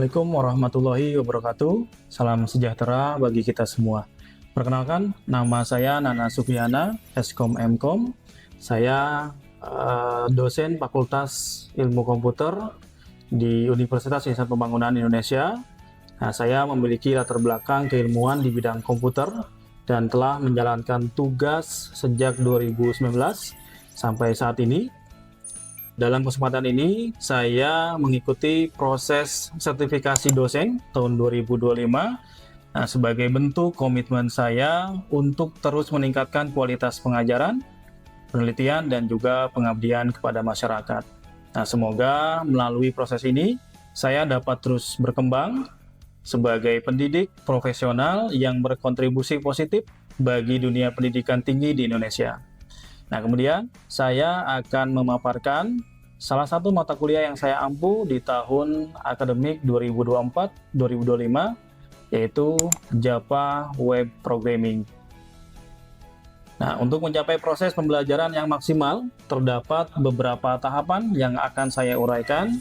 Assalamualaikum warahmatullahi wabarakatuh. Salam sejahtera bagi kita semua. Perkenalkan, nama saya Nana Sufiana, Eskom Mkom. Saya dosen Fakultas Ilmu Komputer di Universitas Yayasan Pembangunan Indonesia. Nah, saya memiliki latar belakang keilmuan di bidang komputer dan telah menjalankan tugas sejak 2019 sampai saat ini. Dalam kesempatan ini, saya mengikuti proses sertifikasi dosen tahun 2025 sebagai bentuk komitmen saya untuk terus meningkatkan kualitas pengajaran, penelitian, dan juga pengabdian kepada masyarakat. Nah, semoga melalui proses ini, saya dapat terus berkembang sebagai pendidik profesional yang berkontribusi positif bagi dunia pendidikan tinggi di Indonesia. Nah, kemudian saya akan memaparkan salah satu mata kuliah yang saya ampu di tahun akademik 2024-2025, yaitu Java Web Programming. Nah, untuk mencapai proses pembelajaran yang maksimal, terdapat beberapa tahapan yang akan saya uraikan.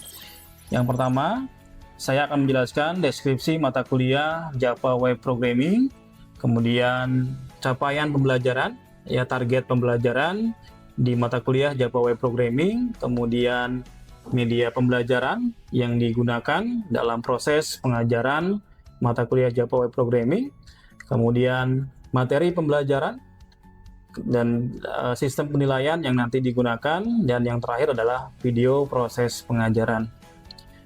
Yang pertama, saya akan menjelaskan deskripsi mata kuliah Java Web Programming, kemudian capaian pembelajaran, target pembelajaran di mata kuliah Java Web Programming, kemudian media pembelajaran yang digunakan dalam proses pengajaran mata kuliah Java Web Programming, kemudian materi pembelajaran dan sistem penilaian yang nanti digunakan, dan yang terakhir adalah video proses pengajaran.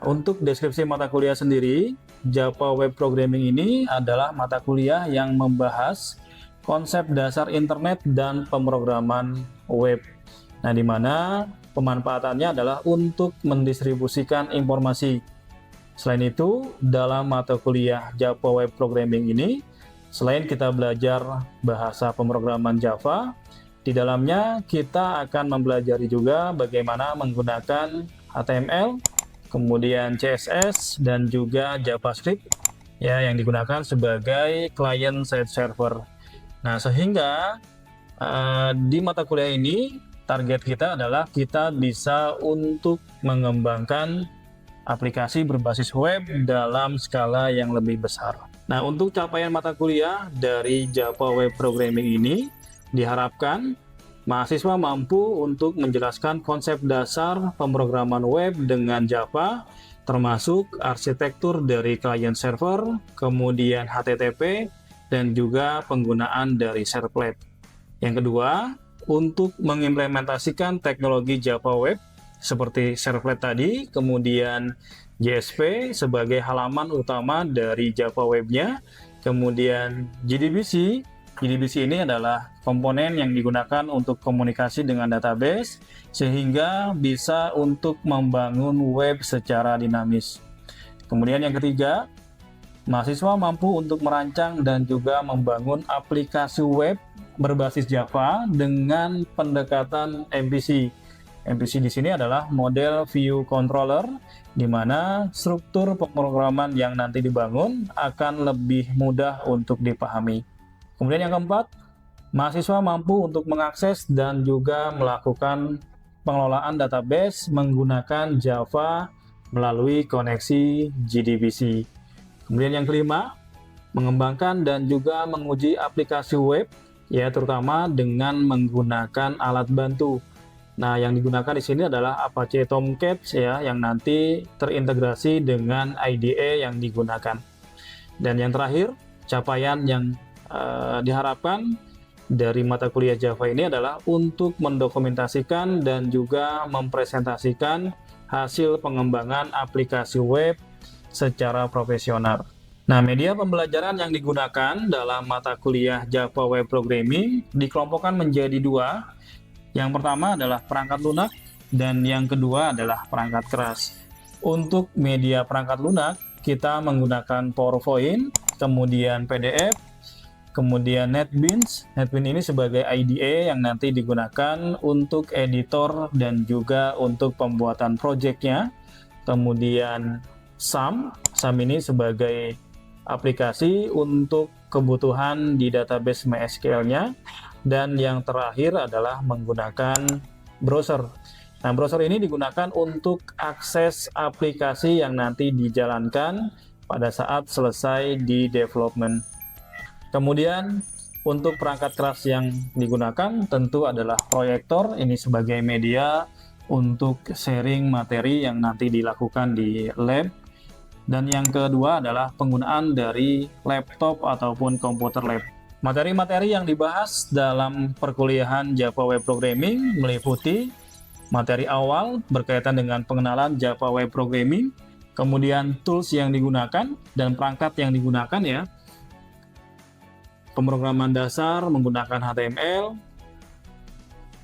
Untuk deskripsi mata kuliah sendiri, Java Web Programming ini adalah mata kuliah yang membahas konsep dasar internet dan pemrograman web. Nah, di mana pemanfaatannya adalah untuk mendistribusikan informasi. Selain itu, dalam mata kuliah Java Web Programming ini, selain kita belajar bahasa pemrograman Java, di dalamnya kita akan mempelajari juga bagaimana menggunakan HTML, kemudian CSS, dan juga JavaScript yang digunakan sebagai client-side server. Nah, sehingga di mata kuliah ini target kita adalah kita bisa untuk mengembangkan aplikasi berbasis web dalam skala yang lebih besar. Nah, untuk capaian mata kuliah dari Java Web Programming ini diharapkan mahasiswa mampu untuk menjelaskan konsep dasar pemrograman web dengan Java, termasuk arsitektur dari client server, kemudian HTTP, dan juga penggunaan dari servlet. Yang kedua, untuk mengimplementasikan teknologi Java Web seperti servlet tadi, kemudian JSP sebagai halaman utama dari Java Web-nya, kemudian JDBC. JDBC ini adalah komponen yang digunakan untuk komunikasi dengan database, sehingga bisa untuk membangun web secara dinamis. Kemudian yang ketiga, mahasiswa mampu untuk merancang dan juga membangun aplikasi web berbasis Java dengan pendekatan MVC. MVC di sini adalah model view controller, di mana struktur pemrograman yang nanti dibangun akan lebih mudah untuk dipahami. Kemudian yang keempat, mahasiswa mampu untuk mengakses dan juga melakukan pengelolaan database menggunakan Java melalui koneksi JDBC. Kemudian yang kelima, mengembangkan dan juga menguji aplikasi web, terutama dengan menggunakan alat bantu. Nah, yang digunakan di sini adalah Apache Tomcat yang nanti terintegrasi dengan IDE yang digunakan. Dan yang terakhir, capaian yang diharapkan dari mata kuliah Java ini adalah untuk mendokumentasikan dan juga mempresentasikan hasil pengembangan aplikasi web secara profesional. Nah, media pembelajaran yang digunakan dalam mata kuliah Java Web Programming dikelompokkan menjadi dua. Yang pertama adalah perangkat lunak dan yang kedua adalah perangkat keras. Untuk media perangkat lunak, kita menggunakan PowerPoint, kemudian PDF, kemudian NetBeans. NetBeans ini sebagai IDE yang nanti digunakan untuk editor dan juga untuk pembuatan projectnya. Kemudian SAM ini sebagai aplikasi untuk kebutuhan di database MySQL-nya. Dan yang terakhir adalah menggunakan browser. Nah, browser ini digunakan untuk akses aplikasi yang nanti dijalankan pada saat selesai di development. Kemudian untuk perangkat keras yang digunakan tentu adalah proyektor, ini sebagai media untuk sharing materi yang nanti dilakukan di lab. Dan yang kedua adalah penggunaan dari laptop ataupun komputer lab. Materi-materi yang dibahas dalam perkuliahan Java Web Programming meliputi materi awal berkaitan dengan pengenalan Java Web Programming, kemudian tools yang digunakan dan perangkat yang digunakan ya, pemrograman dasar menggunakan HTML,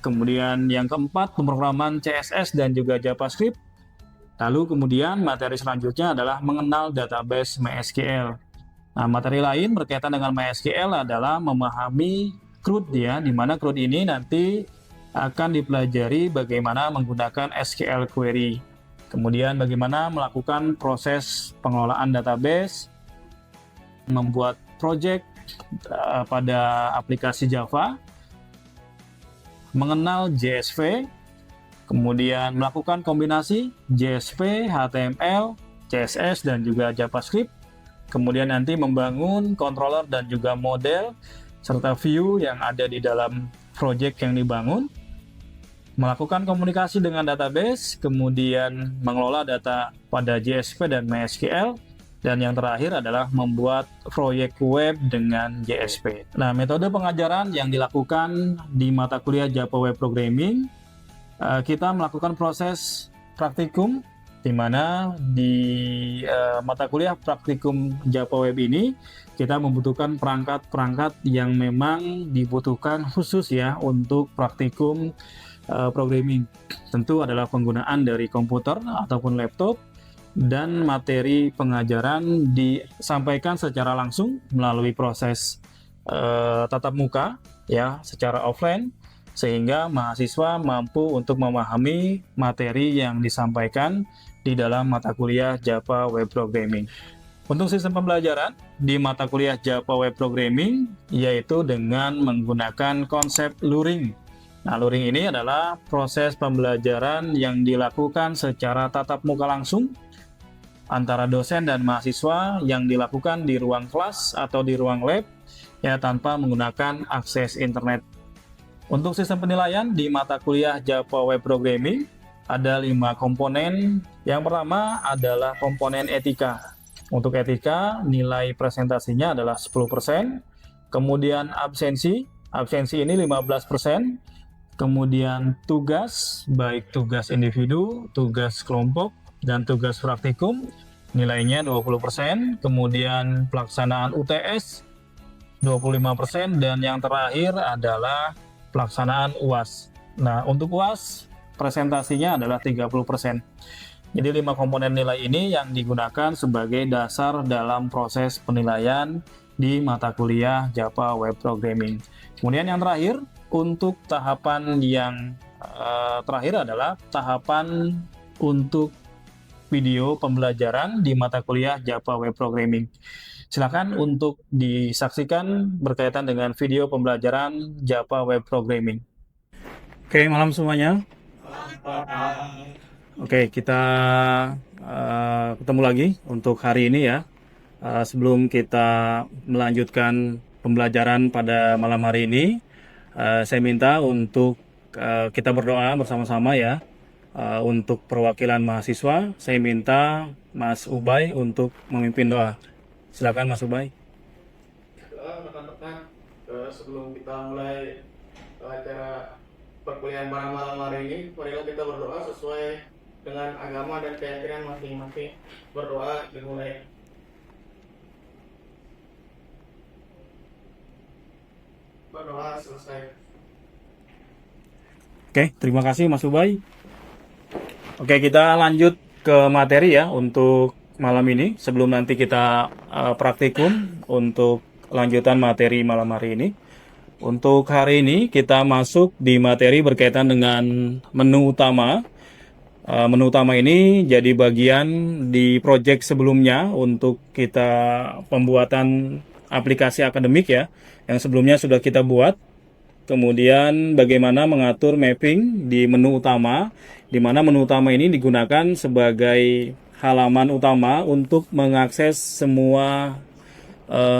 kemudian yang keempat pemrograman CSS dan juga JavaScript, lalu kemudian materi selanjutnya adalah mengenal database MySQL. Nah, materi lain berkaitan dengan MySQL adalah memahami CRUD ya, di mana CRUD ini nanti akan dipelajari bagaimana menggunakan SQL query, kemudian bagaimana melakukan proses pengelolaan database, membuat project pada aplikasi Java, mengenal JSP, kemudian melakukan kombinasi JSP, HTML, CSS, dan juga JavaScript, kemudian nanti membangun controller dan juga model, serta view yang ada di dalam project yang dibangun, melakukan komunikasi dengan database, kemudian mengelola data pada JSP dan MySQL, dan yang terakhir adalah membuat proyek web dengan JSP. Nah, metode pengajaran yang dilakukan di mata kuliah Java Web Programming, kita melakukan proses praktikum, di mana di mata kuliah praktikum Java Web ini, kita membutuhkan perangkat-perangkat yang memang dibutuhkan khusus ya untuk praktikum programming. Tentu adalah penggunaan dari komputer ataupun laptop, dan materi pengajaran disampaikan secara langsung melalui proses tatap muka ya, secara offline, sehingga mahasiswa mampu untuk memahami materi yang disampaikan di dalam mata kuliah Java Web Programming. Untuk sistem pembelajaran di mata kuliah Java Web Programming yaitu dengan menggunakan konsep luring. Nah, luring ini adalah proses pembelajaran yang dilakukan secara tatap muka langsung antara dosen dan mahasiswa, yang dilakukan di ruang kelas atau di ruang lab ya, tanpa menggunakan akses internet. Untuk sistem penilaian di mata kuliah Java Web Programming ada 5 komponen. Yang pertama adalah komponen etika. Untuk etika, nilai presentasinya adalah 10%. Kemudian absensi ini 15%. Kemudian tugas, baik tugas individu, tugas kelompok, dan tugas praktikum, nilainya 20%. Kemudian pelaksanaan UTS 25%, dan yang terakhir adalah pelaksanaan UAS. Nah, untuk UAS presentasinya adalah 30%. Jadi 5 komponen nilai ini yang digunakan sebagai dasar dalam proses penilaian di mata kuliah Java Web Programming. Kemudian yang terakhir, untuk tahapan yang terakhir adalah tahapan untuk video pembelajaran di mata kuliah Java Web Programming. Silakan untuk disaksikan berkaitan dengan video pembelajaran Java Web Programming. Oke, malam semuanya. Oke, kita ketemu lagi untuk hari ini ya. Sebelum kita melanjutkan pembelajaran pada malam hari ini, saya minta untuk kita berdoa bersama-sama ya. Untuk perwakilan mahasiswa, saya minta Mas Ubay untuk memimpin doa. Silakan Mas Ubay. Rekan-rekan, sebelum kita mulai acara perkuliahan pada malam hari ini, marilah kita berdoa sesuai dengan agama dan keyakinan masing-masing. Berdoa dimulai. Berdoa selesai. Oke, terima kasih Mas Ubay. Oke, kita lanjut ke materi ya untuk malam ini. Sebelum nanti kita praktikum untuk lanjutan materi malam hari ini. Untuk hari ini kita masuk di materi berkaitan dengan menu utama. Menu utama ini jadi bagian di project sebelumnya untuk kita pembuatan aplikasi akademik ya, yang sebelumnya sudah kita buat. kemudian bagaimana mengatur mapping di menu utama, di mana menu utama ini digunakan sebagai halaman utama untuk mengakses semua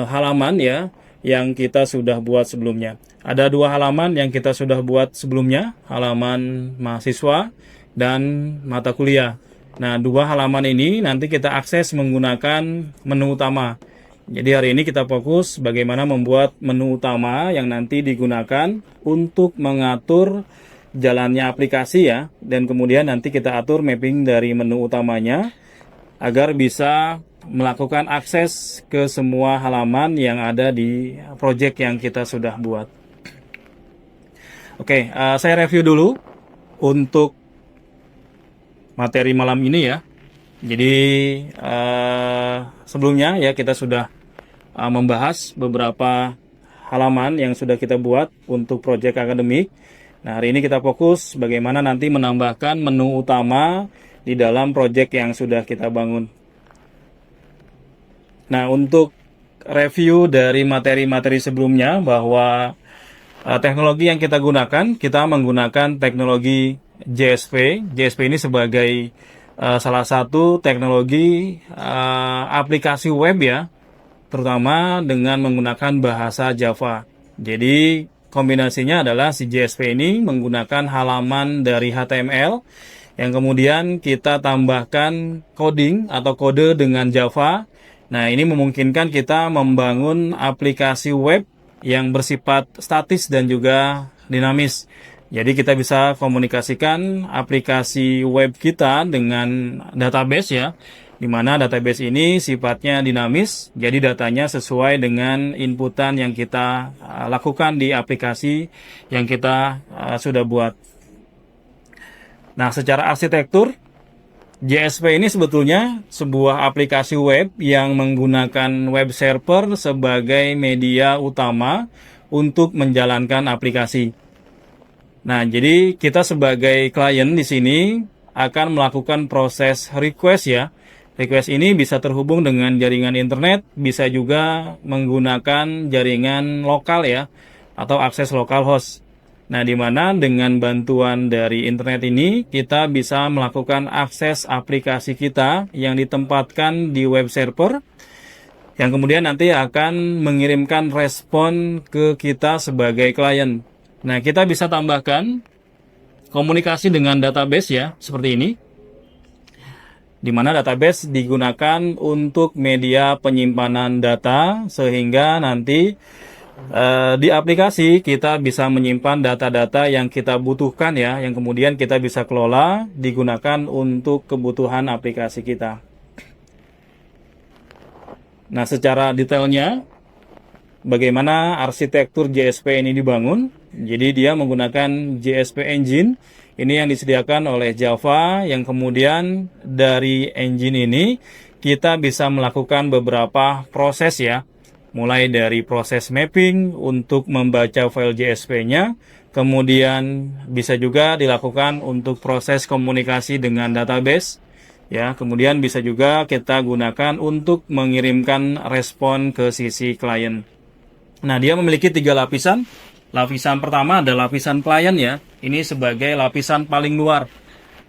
halaman ya yang kita sudah buat sebelumnya. Ada dua halaman yang kita sudah buat sebelumnya, halaman mahasiswa dan mata kuliah. Nah, dua halaman ini nanti kita akses menggunakan menu utama. Jadi hari ini kita fokus bagaimana membuat menu utama yang nanti digunakan untuk mengatur jalannya aplikasi ya, dan kemudian nanti kita atur mapping dari menu utamanya agar bisa melakukan akses ke semua halaman yang ada di project yang kita sudah buat. Oke, saya review dulu untuk materi malam ini ya. Jadi sebelumnya ya kita sudah membahas beberapa halaman yang sudah kita buat untuk project akademik. Nah, hari ini kita fokus bagaimana nanti menambahkan menu utama di dalam project yang sudah kita bangun. Nah, untuk review dari materi-materi sebelumnya bahwa teknologi yang kita gunakan, kita menggunakan teknologi JSP. JSP ini sebagai salah satu teknologi aplikasi web ya, terutama dengan menggunakan bahasa Java. Jadi kombinasinya adalah si JSP ini menggunakan halaman dari HTML yang kemudian kita tambahkan coding atau kode dengan Java. Nah, ini memungkinkan kita membangun aplikasi web yang bersifat statis dan juga dinamis. Jadi kita bisa komunikasikan aplikasi web kita dengan database ya, di mana database ini sifatnya dinamis, jadi datanya sesuai dengan inputan yang kita lakukan di aplikasi yang kita sudah buat. Nah, secara arsitektur, JSP ini sebetulnya sebuah aplikasi web yang menggunakan web server sebagai media utama untuk menjalankan aplikasi. Nah, jadi kita sebagai klien di sini akan melakukan proses request ya. Request ini bisa terhubung dengan jaringan internet, bisa juga menggunakan jaringan lokal ya, atau akses lokal host. Nah, di mana dengan bantuan dari internet ini kita bisa melakukan akses aplikasi kita yang ditempatkan di web server yang kemudian nanti akan mengirimkan respon ke kita sebagai klien. Nah, kita bisa tambahkan komunikasi dengan database ya, seperti ini. Di mana database digunakan untuk media penyimpanan data sehingga nanti di aplikasi kita bisa menyimpan data-data yang kita butuhkan ya, yang kemudian kita bisa kelola digunakan untuk kebutuhan aplikasi kita. Nah, secara detailnya bagaimana arsitektur JSP ini dibangun? Jadi dia menggunakan JSP Engine. Ini yang disediakan oleh Java, yang kemudian dari engine ini kita bisa melakukan beberapa proses ya. Mulai dari proses mapping untuk membaca file JSP-nya, kemudian bisa juga dilakukan untuk proses komunikasi dengan database, ya. Kemudian bisa juga kita gunakan untuk mengirimkan respon ke sisi klien. Nah, dia memiliki 3 lapisan. Lapisan pertama adalah lapisan klien ya. Ini sebagai lapisan paling luar.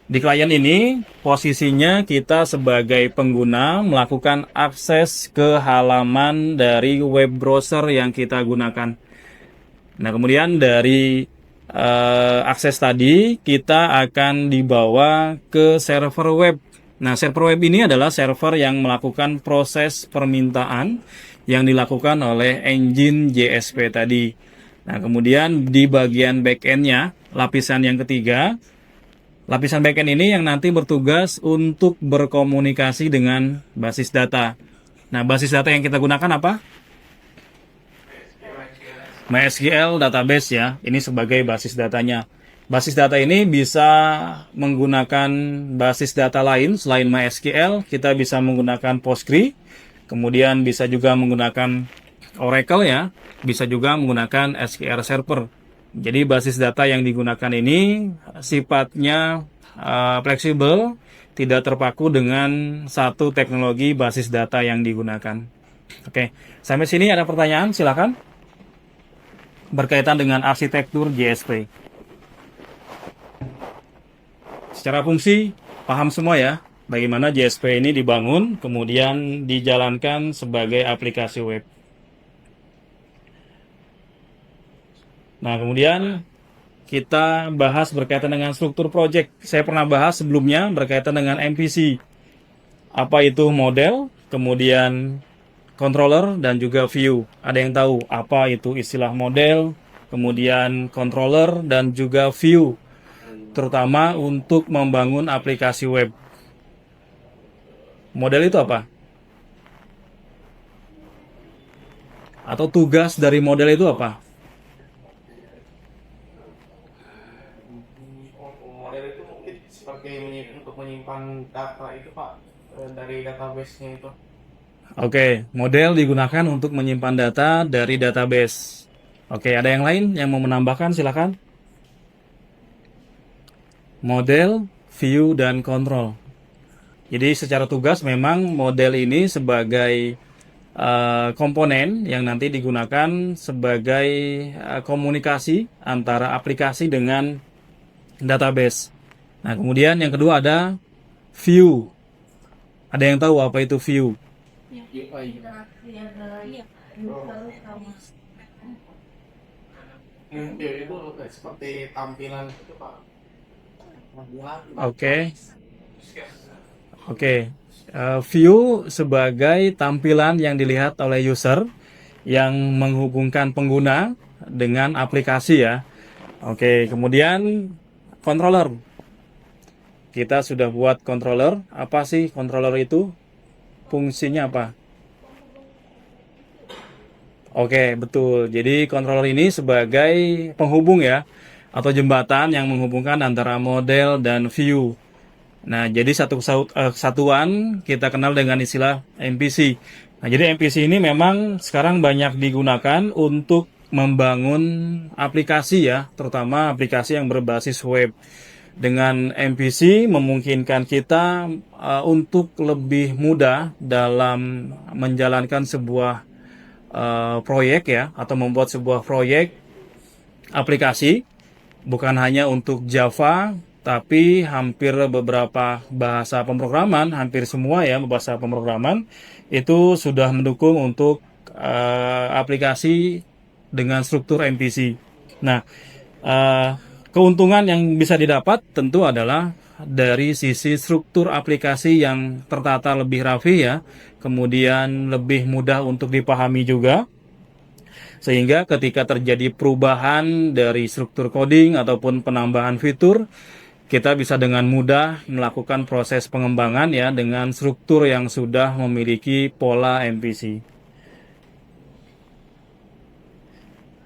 Di klien ini, posisinya kita sebagai pengguna melakukan akses ke halaman dari web browser yang kita gunakan. Nah, kemudian dari akses tadi, kita akan dibawa ke server web. Nah, server web ini adalah server yang melakukan proses permintaan yang dilakukan oleh engine JSP tadi. Nah, kemudian di bagian backend-nya, lapisan yang ketiga, lapisan backend ini yang nanti bertugas untuk berkomunikasi dengan basis data. Nah, basis data yang kita gunakan apa? MySQL database ya. Ini sebagai basis datanya. Basis data ini bisa menggunakan basis data lain selain MySQL. Kita bisa menggunakan Postgre. Kemudian bisa juga menggunakan Oracle ya. Bisa juga menggunakan SQL Server. Jadi basis data yang digunakan ini sifatnya fleksibel, tidak terpaku dengan satu teknologi basis data yang digunakan. Oke, sampai sini ada pertanyaan, silakan. berkaitan dengan arsitektur JSP. Secara fungsi, paham semua ya, bagaimana JSP ini dibangun, kemudian dijalankan sebagai aplikasi web. Nah, kemudian kita bahas berkaitan dengan struktur project. Saya pernah bahas sebelumnya berkaitan dengan MVC. Apa itu model, kemudian controller, dan juga view. Ada yang tahu apa itu istilah model, kemudian controller, dan juga view, terutama untuk membangun aplikasi web. Model itu apa? Atau tugas dari model itu apa? Model itu mungkin seperti untuk menyimpan data itu Pak, dari database-nya itu. Oke, model digunakan untuk menyimpan data dari database. Oke, ada yang lain yang mau menambahkan? Silakan. Model, view, dan control. Jadi secara tugas memang model ini sebagai komponen yang nanti digunakan sebagai komunikasi antara aplikasi dengan database. Nah, kemudian yang kedua ada view. Ada yang tahu apa itu view? Ya, itu seperti tampilan itu Pak. Oke. Oke. View sebagai tampilan yang dilihat oleh user yang menghubungkan pengguna dengan aplikasi ya. Oke, kemudian controller. Kita sudah buat controller. Apa sih controller itu? Fungsinya apa? Oke, betul. Jadi controller ini sebagai penghubung ya, atau jembatan yang menghubungkan antara model dan view. Nah, jadi satu kesatuan kita kenal dengan istilah MVC. Nah, jadi MVC ini memang sekarang banyak digunakan untuk membangun aplikasi ya, terutama aplikasi yang berbasis web. Dengan MVC memungkinkan kita untuk lebih mudah dalam menjalankan sebuah proyek ya, atau membuat sebuah proyek aplikasi, bukan hanya untuk Java, tapi hampir beberapa bahasa pemrograman, hampir semua ya bahasa pemrograman itu sudah mendukung untuk aplikasi dengan struktur MVC. Nah, keuntungan yang bisa didapat tentu adalah dari sisi struktur aplikasi yang tertata lebih rapi ya, kemudian lebih mudah untuk dipahami juga, sehingga ketika terjadi perubahan dari struktur coding ataupun penambahan fitur, kita bisa dengan mudah melakukan proses pengembangan ya dengan struktur yang sudah memiliki pola MVC.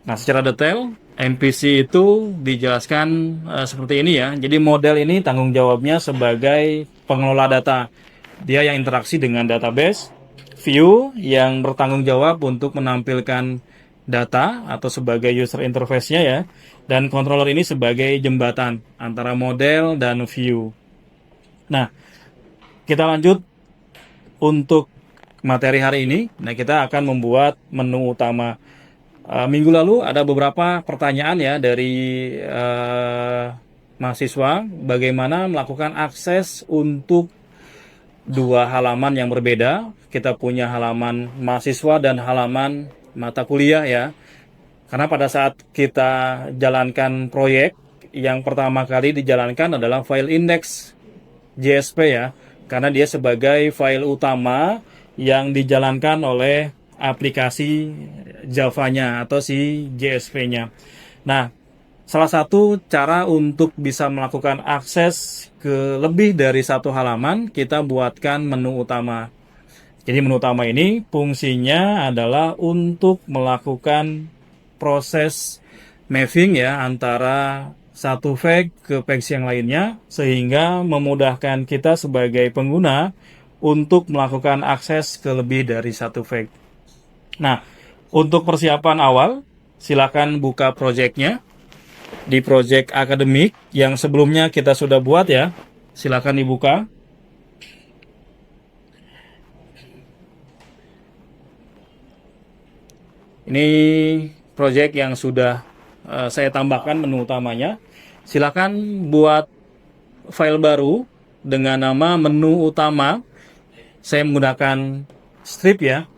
Nah, secara detail MVC itu dijelaskan seperti ini ya. Jadi model ini tanggung jawabnya sebagai pengelola data. Dia yang interaksi dengan database. View yang bertanggung jawab untuk menampilkan data atau sebagai user interface-nya ya. Dan controller ini sebagai jembatan antara model dan view. Nah, kita lanjut untuk materi hari ini. Nah, kita akan membuat menu utama. Minggu lalu ada beberapa pertanyaan ya dari mahasiswa bagaimana melakukan akses untuk dua halaman yang berbeda. Kita punya halaman mahasiswa dan halaman mata kuliah ya. Karena pada saat kita jalankan proyek, yang pertama kali dijalankan adalah file index JSP ya. Karena dia sebagai file utama yang dijalankan oleh aplikasi Java-nya atau si JSP-nya. Nah, salah satu cara untuk bisa melakukan akses ke lebih dari satu halaman, kita buatkan menu utama. Jadi menu utama ini fungsinya adalah untuk melakukan proses mapping ya antara satu file ke page yang lainnya, sehingga memudahkan kita sebagai pengguna untuk melakukan akses ke lebih dari satu file. Nah, untuk persiapan awal, silakan buka project-nya di project akademik yang sebelumnya kita sudah buat ya. Silakan dibuka. Ini project yang sudah saya tambahkan menu utamanya. Silakan buat file baru dengan nama menu utama. Saya menggunakan strip ya.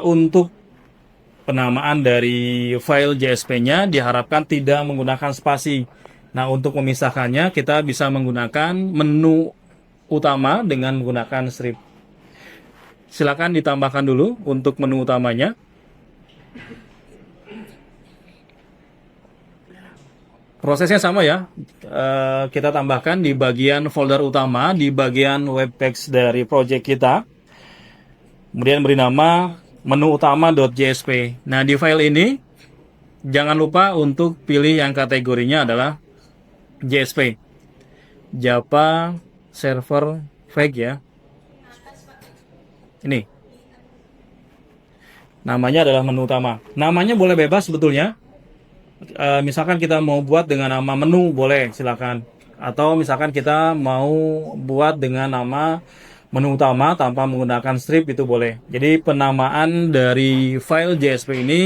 Untuk penamaan dari file JSP-nya diharapkan tidak menggunakan spasi. Nah, untuk memisahkannya kita bisa menggunakan menu utama dengan menggunakan strip. Silakan ditambahkan dulu untuk menu utamanya. Prosesnya sama ya. Kita tambahkan di bagian folder utama, di bagian web page dari project kita. Kemudian beri nama menu utama.jsp. Nah, di file ini jangan lupa untuk pilih yang kategorinya adalah JSP. Java Server Flag ya. Ini. Namanya adalah menu utama. Namanya boleh bebas sebetulnya. Misalkan kita mau buat dengan nama menu, boleh, silakan. Atau misalkan kita mau buat dengan nama menu utama tanpa menggunakan strip, itu boleh. Jadi penamaan dari file JSP ini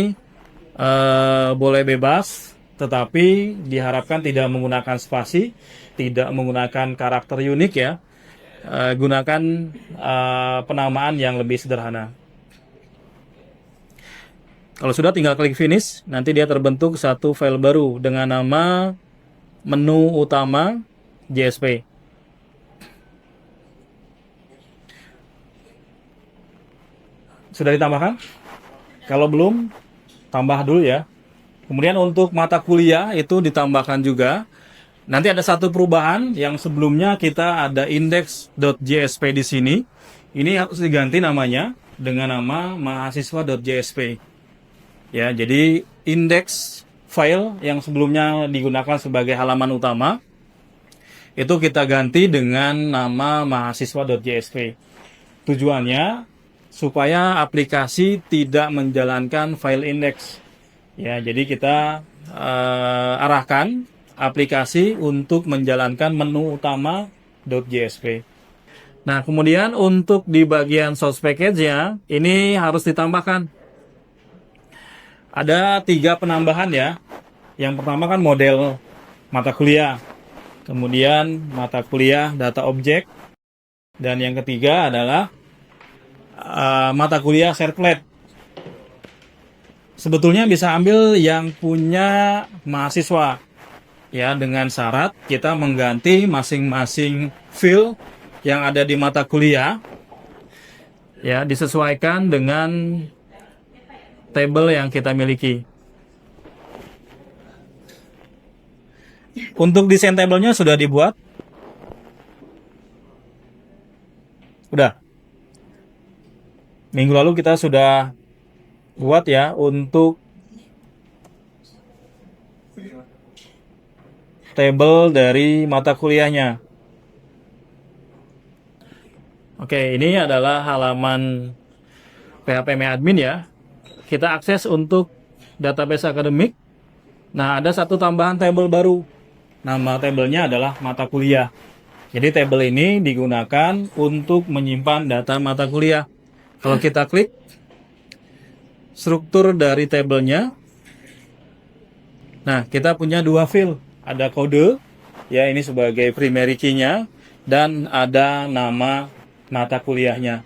boleh bebas, tetapi diharapkan tidak menggunakan spasi, tidak menggunakan karakter unik ya. Gunakan penamaan yang lebih sederhana. Kalau sudah, tinggal klik finish, nanti dia terbentuk satu file baru dengan nama menu utama JSP. Sudah ditambahkan? Kalau belum, tambah dulu ya. Kemudian untuk mata kuliah itu ditambahkan juga. Nanti ada satu perubahan, yang sebelumnya kita ada index.jsp di sini. Ini harus diganti namanya dengan nama mahasiswa.jsp. Ya, jadi index file yang sebelumnya digunakan sebagai halaman utama itu kita ganti dengan nama mahasiswa.jsp. Tujuannya supaya aplikasi tidak menjalankan file index. Ya, jadi kita arahkan aplikasi untuk menjalankan menu utama .jsp. Nah, kemudian untuk di bagian source package-nya ini harus ditambahkan. Ada 3 penambahan ya. Yang pertama kan model mata kuliah. Kemudian mata kuliah data objek. Dan yang ketiga adalah mata kuliah servlet. Sebetulnya bisa ambil yang punya mahasiswa. Ya, dengan syarat kita mengganti masing-masing field yang ada di mata kuliah. Ya, disesuaikan dengan table yang kita miliki. Untuk desain tabelnya sudah dibuat? Udah. Minggu lalu kita sudah buat ya untuk table dari mata kuliahnya. Oke, ini adalah halaman PHP MyAdmin ya. Kita akses untuk database akademik. Nah, ada satu tambahan table baru. Nama tabelnya adalah mata kuliah. Jadi table ini digunakan untuk menyimpan data mata kuliah. Kalau kita klik struktur dari tabelnya, nah kita punya 2 field. Ada kode, ya ini sebagai primary key-nya, dan ada nama mata kuliahnya.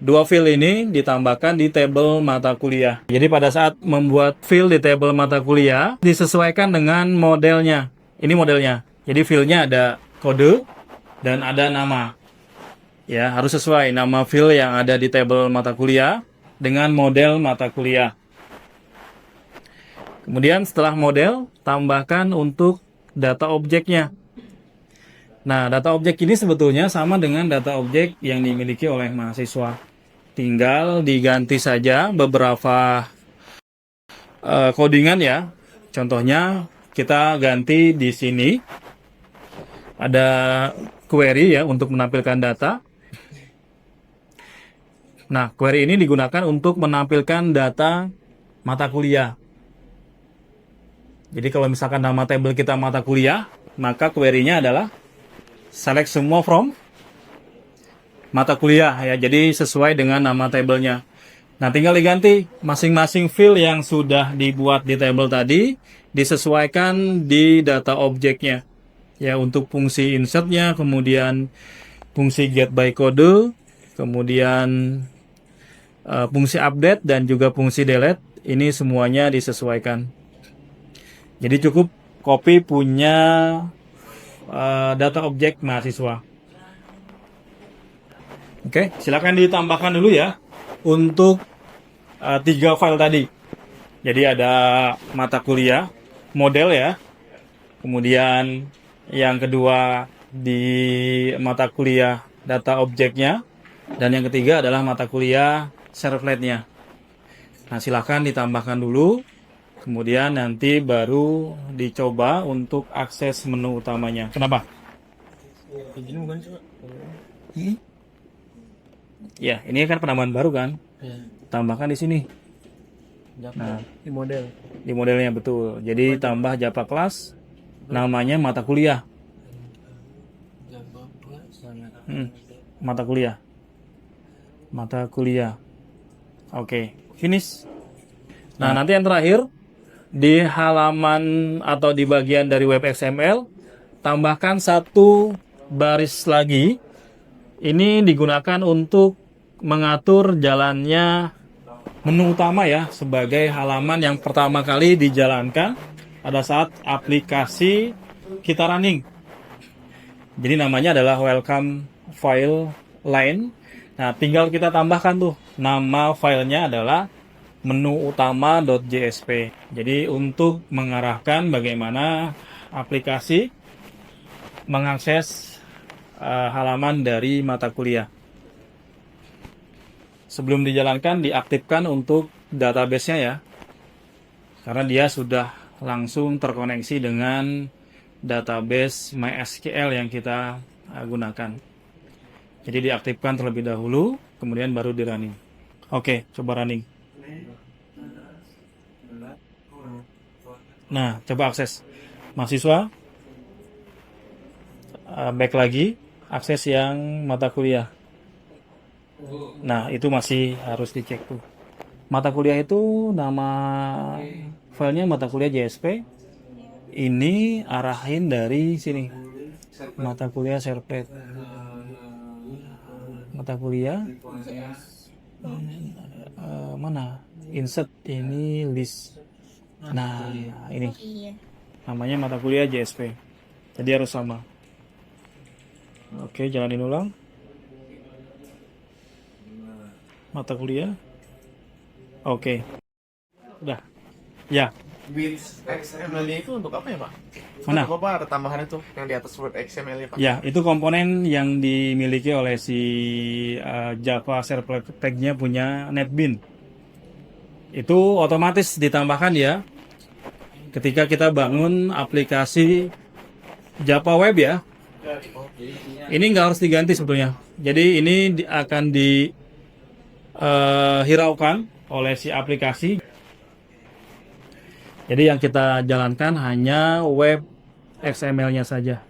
2 field ini ditambahkan di table mata kuliah. Jadi pada saat membuat field di table mata kuliah, disesuaikan dengan modelnya. Ini modelnya. Jadi fieldnya ada kode dan ada nama. Ya, harus sesuai nama field yang ada di table mata kuliah dengan model mata kuliah. Kemudian setelah model, tambahkan untuk data objeknya. Nah, data objek ini sebetulnya sama dengan data objek yang dimiliki oleh mahasiswa. Tinggal diganti saja beberapa codingan ya. Contohnya kita ganti di sini ada query ya untuk menampilkan data. Nah, query ini digunakan untuk menampilkan data mata kuliah. Jadi kalau misalkan nama table kita mata kuliah, maka query-nya adalah select semua from mata kuliah ya. Jadi sesuai dengan nama tabelnya. Nah, tinggal diganti masing-masing field yang sudah dibuat di table tadi disesuaikan di data objeknya. Ya, untuk fungsi insertnya, kemudian fungsi get by kode, kemudian fungsi update dan juga fungsi delete, ini semuanya disesuaikan. Jadi cukup copy punya data objek mahasiswa. Oke, silakan ditambahkan dulu ya untuk 3 file tadi. Jadi ada mata kuliah, model ya. Kemudian yang kedua di mata kuliah data objeknya. Dan yang ketiga adalah mata kuliah servletnya. Nah, silakan ditambahkan dulu. Kemudian nanti baru dicoba untuk akses menu utamanya. Kenapa? Ya, ini kan penambahan baru kan? Tambahkan di sini. Nah, Di model. di modelnya betul. Jadi tambah Java kelas, namanya mata kuliah. Mata kuliah. Mata kuliah. Oke, finish. Nah, nanti yang terakhir di halaman atau di bagian dari web XML tambahkan 1 baris lagi. Ini digunakan untuk mengatur jalannya menu utama ya, sebagai halaman yang pertama kali dijalankan pada saat aplikasi kita running. Jadi namanya adalah welcome file line. Nah, tinggal kita tambahkan tuh nama filenya adalah menu utama.jsp. Jadi untuk mengarahkan bagaimana aplikasi mengakses halaman dari mata kuliah. Sebelum dijalankan, diaktifkan untuk database-nya ya. Karena dia sudah langsung terkoneksi dengan database MySQL yang kita gunakan. Jadi diaktifkan terlebih dahulu, kemudian baru di running. Oke, coba running. Nah, coba akses. Mahasiswa, back lagi, akses yang mata kuliah. Nah, itu masih harus dicek tuh. Mata kuliah itu nama filenya mata kuliah JSP. Ini arahin dari sini. Mata kuliah servlet. Mata kuliah. Mana? Insert ini list. Nah, ini. Namanya mata kuliah JSP. Jadi harus sama. Oke, jalanin ulang. Mata kuliah. Oke. Udah. Ya. Bits XML itu untuk apa ya, Pak? Mana? Untuk apa ada tambahan itu yang di atas word XML ya, Pak? Ya, itu komponen yang dimiliki oleh si Java Servlet Tag-nya punya NetBeans. Itu otomatis ditambahkan ya ketika kita bangun aplikasi Java Web ya. Ini nggak harus diganti sebetulnya. Jadi ini akan dihiraukan oleh si aplikasi. Jadi yang kita jalankan hanya web XML-nya saja.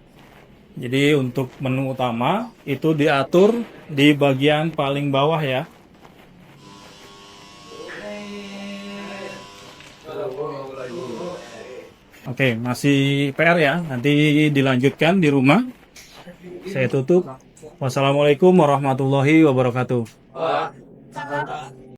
Jadi untuk menu utama itu diatur di bagian paling bawah ya. Oke, masih PR ya. Nanti dilanjutkan di rumah. Saya tutup. Wassalamualaikum warahmatullahi wabarakatuh.